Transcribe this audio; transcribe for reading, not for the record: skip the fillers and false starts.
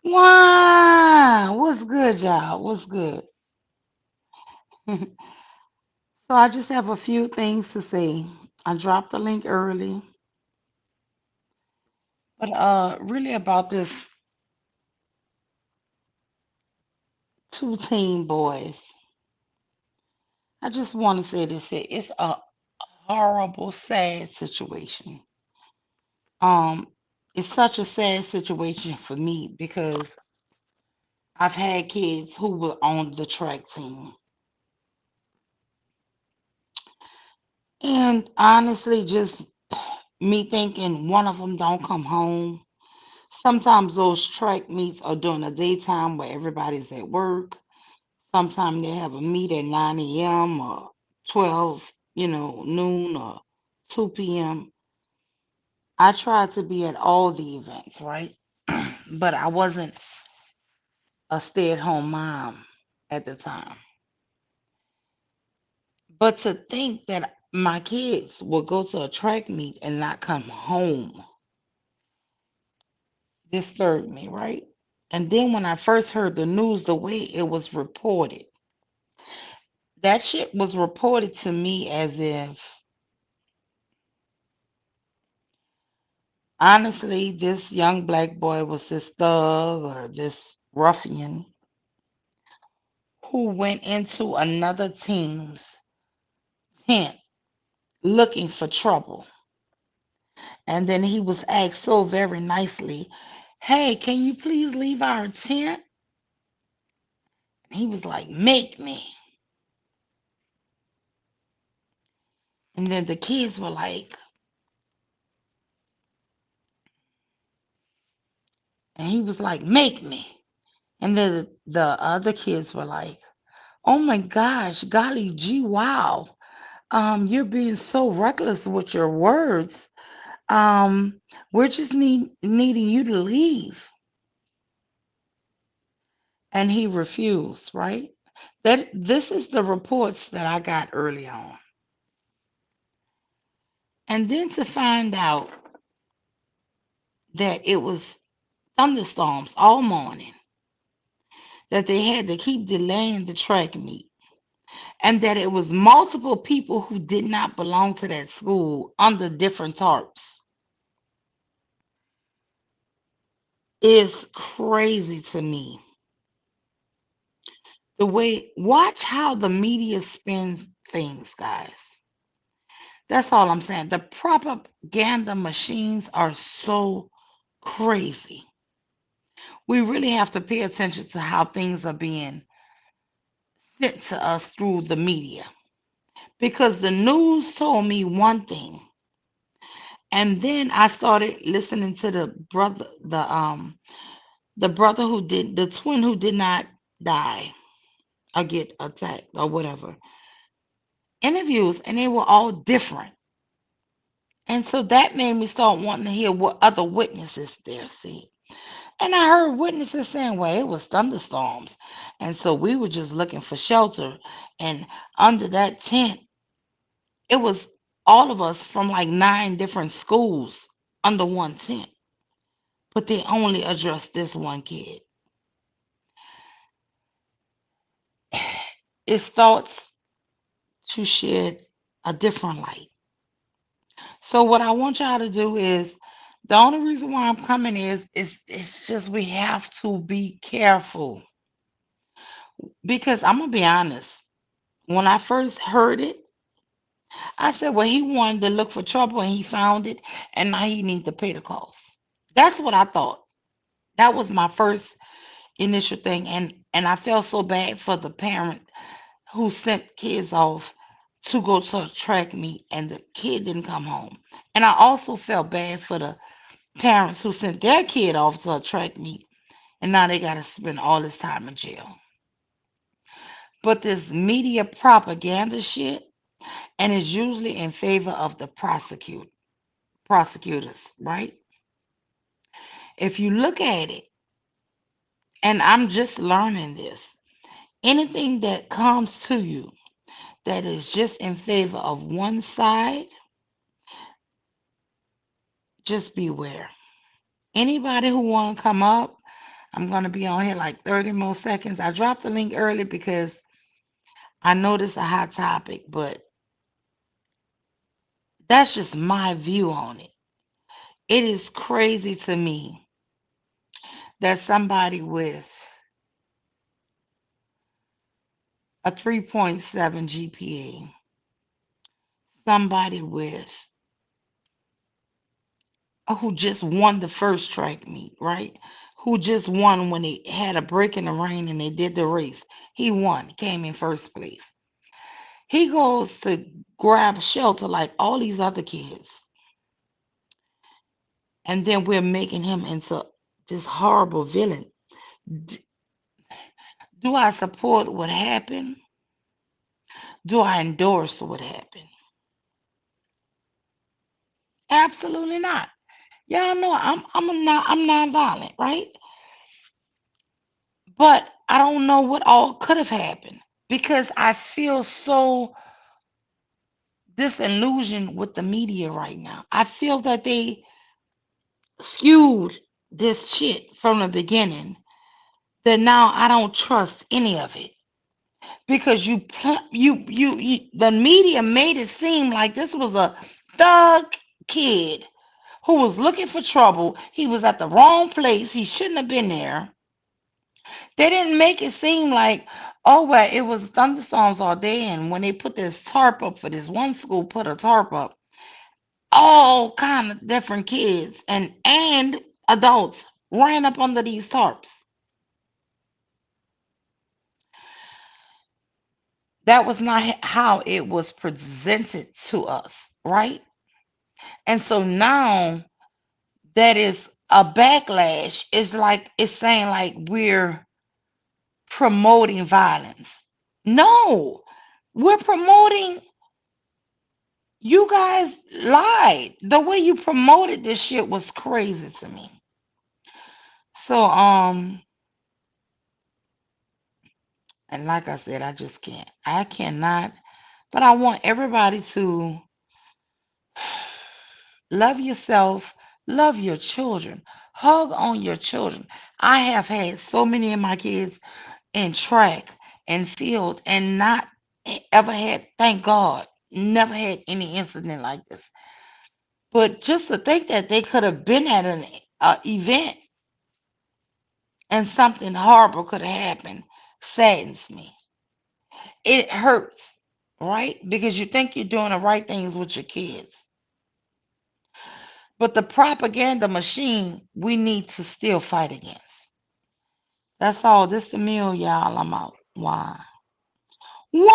Wow, what's good, y'all? What's good? So I just have a few things to say. I dropped the link early, but really about this two teen boys. I just want to say this here. It's a horrible, sad situation. Um, it's such a sad situation for me because I've had kids who were on the track team. And honestly, just me thinking one of them don't come home. Sometimes those track meets are during the daytime where everybody's at work. Sometimes they have a meet at 9 a.m. or 12, noon or 2 p.m. I tried to be at all the events, right? But I wasn't a stay-at-home mom at the time. But to think that my kids would go to a track meet and not come home disturbed me, right? And then when I first heard the news, the way it was reported, that shit was reported to me as if, honestly, this young black boy was this thug or this ruffian who went into another team's tent looking for trouble. And then he was asked so very nicely, "Hey, can you please leave our tent?" And he was like, "Make me." And then the kids were like, and he was like, "Make me." And then the other kids were like, "Oh my gosh, golly gee, wow. You're being so reckless with your words. We're just needing you to leave." And he refused, right? That this is the reports that I got early on. And then to find out that it was thunderstorms all morning, that they had to keep delaying the track meet, and that it was multiple people who did not belong to that school under different tarps is crazy to me. The way, watch how the media spins things, guys. That's all I'm saying. The propaganda machines are so crazy. We really have to pay attention to how things are being sent to us through the media. Because the news told me one thing, and then I started listening to the brother who did the twin who did not die or get attacked or whatever interviews, and they were all different. And so that made me start wanting to hear what other witnesses there see. And I heard witnesses saying, well, it was thunderstorms. And so we were just looking for shelter. And under that tent, it was all of us from like 9 different schools under one tent. But they only addressed this one kid. It starts to shed a different light. So what I want y'all to do is the only reason why I'm coming is it's just we have to be careful. Because I'm gonna be honest, when I first heard it, I said, well, he wanted to look for trouble and he found it, and now he needs to pay the cost. That's what I thought. That was my first initial thing, and I felt so bad for the parent who sent kids off to go to a track meet, and the kid didn't come home. And I also felt bad for the parents who sent their kid off to a track meet, and now they got to spend all this time in jail. But this media propaganda shit, and it's usually in favor of the prosecutors, right? If you look at it, and I'm just learning this, anything that comes to you that is just in favor of one side, just beware. Anybody who want to come up, I'm going to be on here like 30 more seconds. I dropped the link early because I know this is a hot topic, but that's just my view on it. It is crazy to me that somebody with a 3.7 GPA, somebody with who just won the first track meet, right? Who just won when they had a break in the rain and they did the race. He won, came in first place. He goes to grab shelter like all these other kids, and then we're making him into this horrible villain. D- do I support what happened? Do I endorse what happened? Absolutely not. Y'all know I'm non-violent, right? But I don't know what all could have happened because I feel so disillusioned with the media right now. I feel that they skewed this shit from the beginning. That now I don't trust any of it because the media made it seem like this was a thug kid who was looking for trouble. He was at the wrong place. He shouldn't have been there. They didn't make it seem like, oh well, it was thunderstorms all day, and when they put this tarp up for this one school, put a tarp up, all kind of different kids and adults ran up under these tarps. That was not how it was presented to us, right? And so now that is a backlash. It's like it's saying like we're promoting violence. No, we're promoting. You guys lied. The way you promoted this shit was crazy to me. So and like I said, I just can't. I cannot. But I want everybody to love yourself, love your children, hug on your children. I have had so many of my kids in track and field and not ever had, thank God, never had any incident like this. But just to think that they could have been at an event and something horrible could have happened saddens me. It hurts, right? Because you think you're doing the right things with your kids. But the propaganda machine, we need to still fight against. That's all. This the meal, y'all. I'm out. Why? Why?